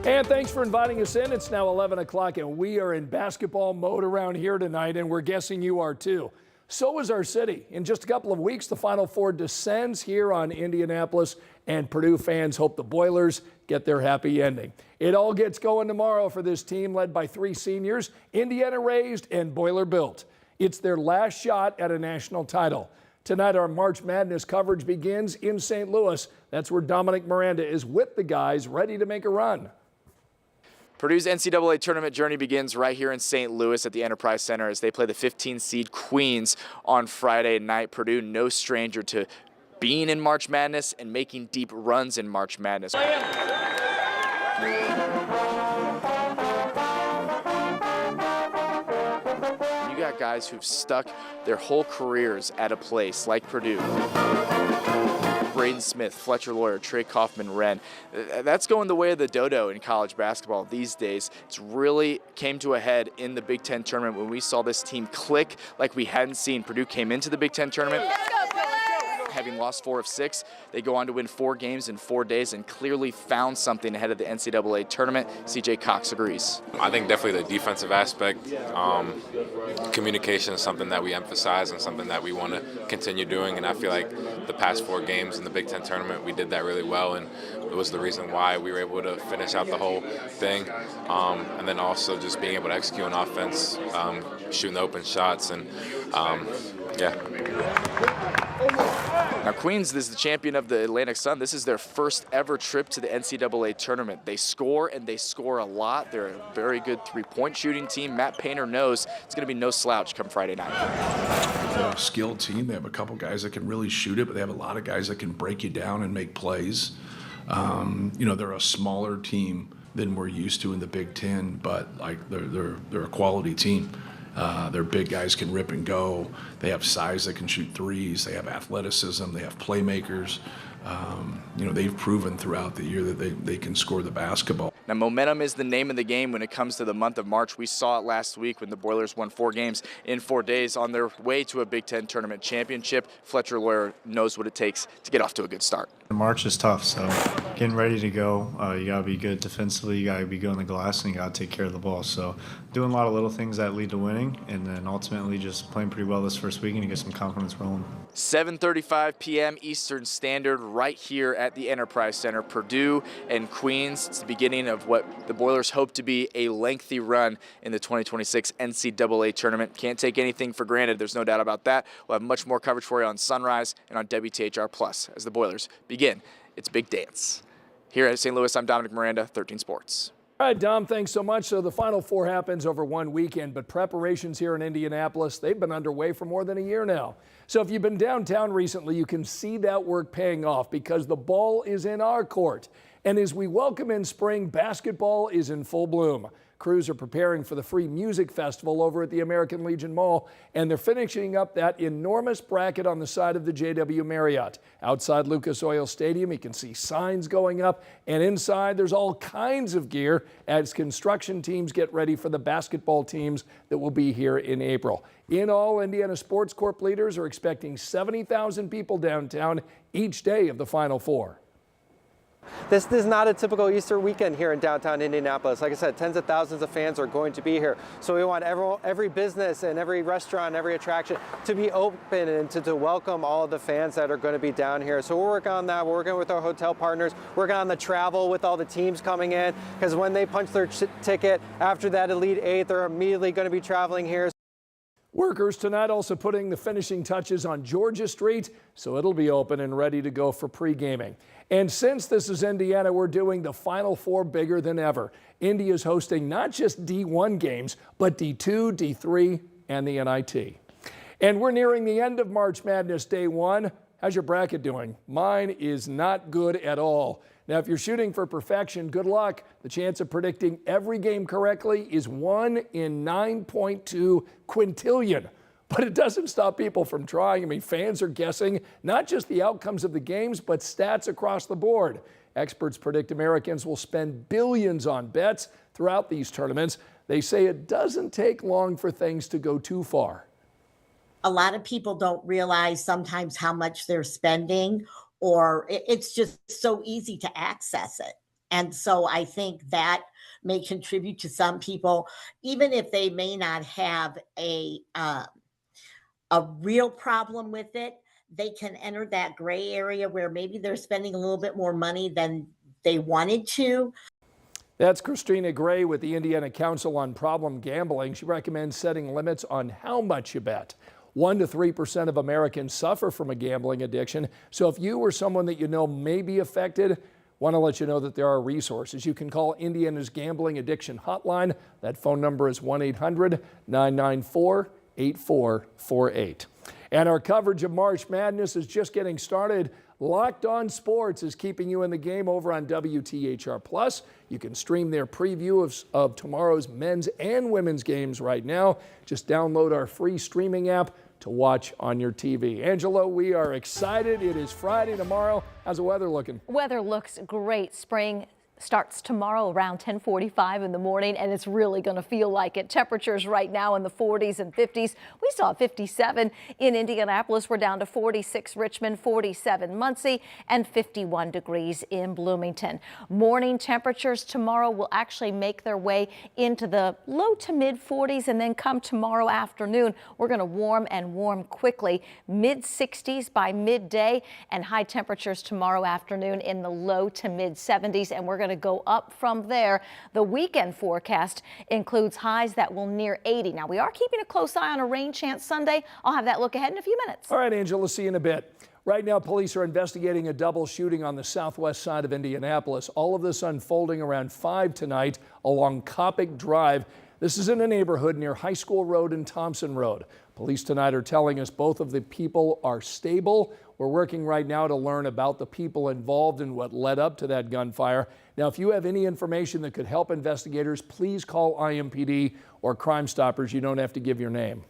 And thanks for inviting us in. It's now 11 o'clock, and we are in basketball mode around here tonight, and we're guessing you are too. So is our city. In just a couple of weeks, the Final Four descends here on Indianapolis, and Purdue fans hope the Boilers get their happy ending. It all gets going tomorrow for this team led by three seniors, Indiana raised and Boiler built. It's their last shot at a national title. Tonight, our March Madness coverage begins in St. Louis. That's where Dominic Miranda is with the guys ready to make a run. Purdue's NCAA tournament journey begins right here in St. Louis at the Enterprise Center as they play the 15-seed Queens on Friday night. Purdue, no stranger to being in March Madness and making deep runs in March Madness. You got guys who've stuck their whole careers at a place like Purdue. Braden Smith, Fletcher Lawyer, Trey Kaufman-Wren. That's going the way of the dodo in college basketball these days. It's really came to a head in the Big Ten tournament when we saw this team click like we hadn't seen. Purdue came into the Big Ten tournament having lost 4 of 6. They go on to win 4 games in 4 days and clearly found something ahead of the NCAA tournament. CJ Cox agrees. I think definitely the defensive aspect, communication is something that we emphasize and something that we want to continue doing, and I feel like the past 4 games in the Big Ten tournament, we did that really well, and it was the reason why we were able to finish out the whole thing, and then also just being able to execute on offense, shooting the open shots, and yeah. Now, Queens is the champion of the Atlantic Sun. This is their first ever trip to the NCAA tournament. They score, and they score a lot. They're a very good three-point shooting team. Matt Painter knows it's going to be no slouch come Friday night. They're a skilled team. They have a couple guys that can really shoot it, but they have a lot of guys that can break you down and make plays. They're a smaller team than we're used to in the Big Ten, but like they're a quality team. Their big guys can rip and go. They have size that can shoot threes. They have athleticism. They have playmakers. They've proven throughout the year that they can score the basketball. Now, momentum is the name of the game when it comes to the month of March. We saw it last week when the Boilers won 4 games in 4 days on their way to a Big Ten tournament championship. Fletcher Lawyer knows what it takes to get off to a good start. March is tough, so getting ready to go. You got to be good defensively. You got to be good on the glass, and you got to take care of the ball. So doing a lot of little things that lead to winning, and then ultimately just playing pretty well this first weekend to get some confidence rolling. 7:35 p.m. Eastern Standard right here at the Enterprise Center. Purdue and Queens. It's the beginning of what the Boilers hope to be a lengthy run in the 2026 NCAA tournament. Can't take anything for granted. There's no doubt about that. We'll have much more coverage for you on Sunrise and on WTHR Plus as the Boilers begin its big dance. Here at St. Louis, I'm Dominic Miranda, 13 Sports. All right, Dom, thanks so much. So the Final Four happens over one weekend, but preparations here in Indianapolis, they've been underway for more than a year now. So if you've been downtown recently, you can see that work paying off because the ball is in our court. And as we welcome in spring, basketball is in full bloom. Crews are preparing for the free music festival over at the American Legion Mall, and they're finishing up that enormous bracket on the side of the JW Marriott. Outside Lucas Oil Stadium, you can see signs going up, and inside there's all kinds of gear as construction teams get ready for the basketball teams that will be here in April. In all, Indiana Sports Corp leaders are expecting 70,000 people downtown each day of the Final Four. This is not a typical Easter weekend here in downtown Indianapolis. Like I said, tens of thousands of fans are going to be here. So we want every business and every restaurant, every attraction to be open and to welcome all of the fans that are going to be down here. So we're working on that. We're working with our hotel partners, working on the travel with all the teams coming in, because when they punch their ticket after that Elite Eight, they're immediately going to be traveling here. Workers tonight also putting the finishing touches on Georgia Street, so it'll be open and ready to go for pre-gaming. And since this is Indiana, we're doing the Final Four bigger than ever. India's hosting not just D1 games, but D2, D3, and the NIT. And we're nearing the end of March Madness Day 1. How's your bracket doing? Mine is not good at all. Now, if you're shooting for perfection, good luck. The chance of predicting every game correctly is 1 in 9.2 quintillion. But it doesn't stop people from trying. I mean, fans are guessing not just the outcomes of the games, but stats across the board. Experts predict Americans will spend billions on bets throughout these tournaments. They say it doesn't take long for things to go too far. A lot of people don't realize sometimes how much they're spending, or it's just so easy to access it. And so I think that may contribute to some people, even if they may not have a real problem with it, they can enter that gray area where maybe they're spending a little bit more money than they wanted to. That's Christina Gray with the Indiana Council on Problem Gambling. She recommends setting limits on how much you bet. 1 to 3% of Americans suffer from a gambling addiction. So if you or someone that you know may be affected, want to let you know that there are resources. You can call Indiana's Gambling Addiction Hotline. That phone number is 1-800-994-8448. And our coverage of March Madness is just getting started. Locked On Sports is keeping you in the game over on WTHR+. You can stream their preview of tomorrow's men's and women's games right now. Just download our free streaming app to watch on your TV. Angela, we are excited. It is Friday tomorrow. How's the weather looking? Weather looks great. Spring starts tomorrow around 10:45 in the morning, and it's really going to feel like it. Temperatures right now in the 40s and 50s. We saw 57 in Indianapolis. We're down to 46 Richmond, 47 Muncie, and 51 degrees in Bloomington. Morning temperatures tomorrow will actually make their way into the low to mid 40s, and then come tomorrow afternoon, we're going to warm and warm quickly. Mid 60s by midday, and high temperatures tomorrow afternoon in the low to mid 70s, and we're going to go up from there. The weekend forecast includes highs that will near 80. Now, we are keeping a close eye on a rain chance Sunday. I'll have that look ahead in a few minutes. All right, Angela, see you in a bit. Right now, police are investigating a double shooting on the southwest side of Indianapolis. All of this unfolding around 5 tonight along Coppic Drive. This is in a neighborhood near High School Road and Thompson Road. Police tonight are telling us both of the people are stable. We're working right now to learn about the people involved and what led up to that gunfire. Now, if you have any information that could help investigators, please call IMPD or Crime Stoppers. You don't have to give your name.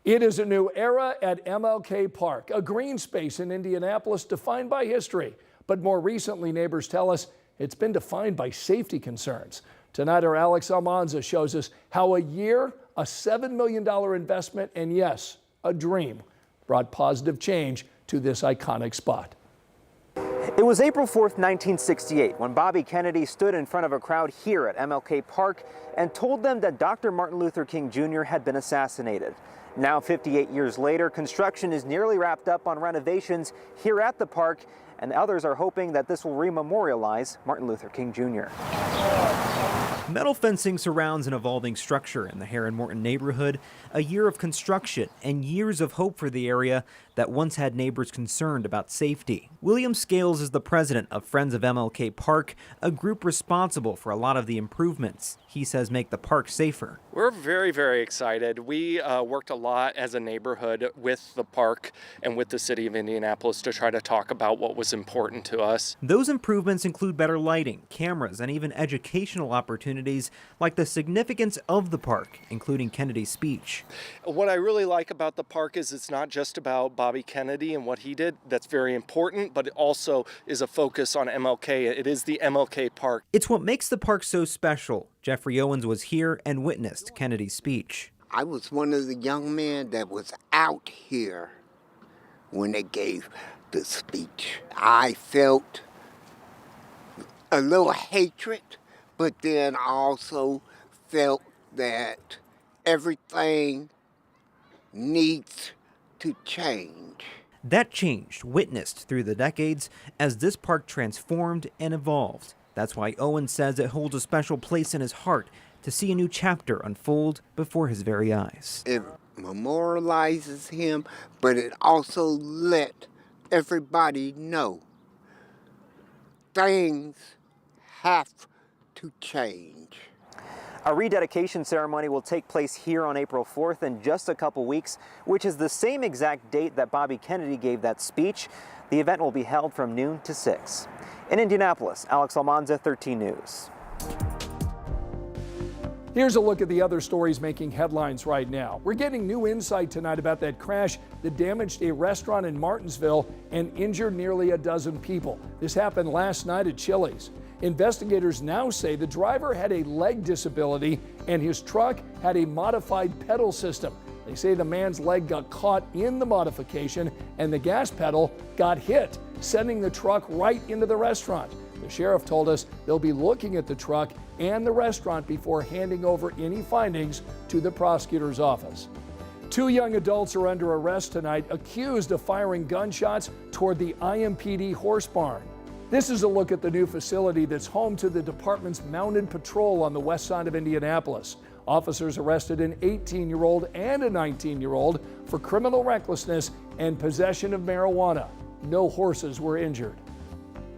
It is a new era at MLK Park, a green space in Indianapolis defined by history. But more recently, neighbors tell us it's been defined by safety concerns. Tonight, our Alex Almanza shows us how a year, a $7 million investment, and yes, a dream brought positive change to this iconic spot. It was April 4th, 1968, when Bobby Kennedy stood in front of a crowd here at MLK Park and told them that Dr. Martin Luther King Jr. had been assassinated. Now, 58 years later, construction is nearly wrapped up on renovations here at the park, and others are hoping that this will rememorialize Martin Luther King Jr. Metal fencing surrounds an evolving structure in the Heron Morton neighborhood, a year of construction and years of hope for the area that once had neighbors concerned about safety. William Scales is the president of Friends of MLK Park, a group responsible for a lot of the improvements he says make the park safer. We're very, very excited. We worked a lot as a neighborhood with the park and with the city of Indianapolis to try to talk about what was important to us. Those improvements include better lighting, cameras, and even educational opportunities like the significance of the park, including Kennedy's speech. What I really like about the park is it's not just about Bobby Kennedy and what he did. That's very important, but it also is a focus on MLK. It is the MLK Park. It's what makes the park so special. Jeffrey Owens was here and witnessed Kennedy's speech. I was one of the young men that was out here when they gave the speech. I felt a little hatred, but then also felt that everything needs to change. That change witnessed through the decades as this park transformed and evolved. That's why Owen says it holds a special place in his heart to see a new chapter unfold before his very eyes. It memorializes him, but it also let everybody know things have to change. A rededication ceremony will take place here on April 4th in just a couple weeks, which is the same exact date that Bobby Kennedy gave that speech. The event will be held from noon to 6. In Indianapolis, Alex Almanza, 13 News. Here's a look at the other stories making headlines right now. We're getting new insight tonight about that crash that damaged a restaurant in Martinsville and injured nearly a dozen people. This happened last night at Chili's. Investigators now say the driver had a leg disability and his truck had a modified pedal system. They say the man's leg got caught in the modification and the gas pedal got hit, sending the truck right into the restaurant. The sheriff told us they'll be looking at the truck and the restaurant before handing over any findings to the prosecutor's office. 2 young adults are under arrest tonight, accused of firing gunshots toward the IMPD horse barn. This is a look at the new facility that's home to the department's mounted patrol on the west side of Indianapolis. Officers arrested an 18-year-old and a 19-year-old for criminal recklessness and possession of marijuana. No horses were injured.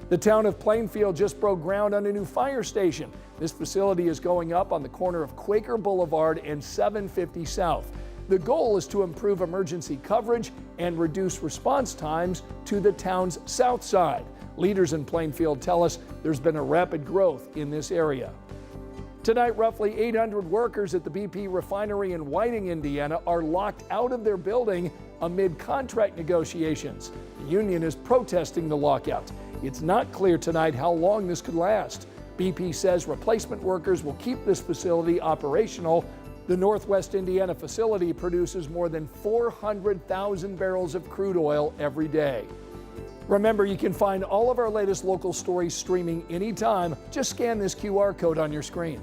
The town of Plainfield just broke ground on a new fire station. This facility is going up on the corner of Quaker Boulevard and 750 South. The goal is to improve emergency coverage and reduce response times to the town's south side. Leaders in Plainfield tell us there's been a rapid growth in this area. Tonight, roughly 800 workers at the BP refinery in Whiting, Indiana, are locked out of their building amid contract negotiations. The union is protesting the lockout. It's not clear tonight how long this could last. BP says replacement workers will keep this facility operational. The Northwest Indiana facility produces more than 400,000 barrels of crude oil every day. Remember, you can find all of our latest local stories streaming anytime. Just scan this QR code on your screen.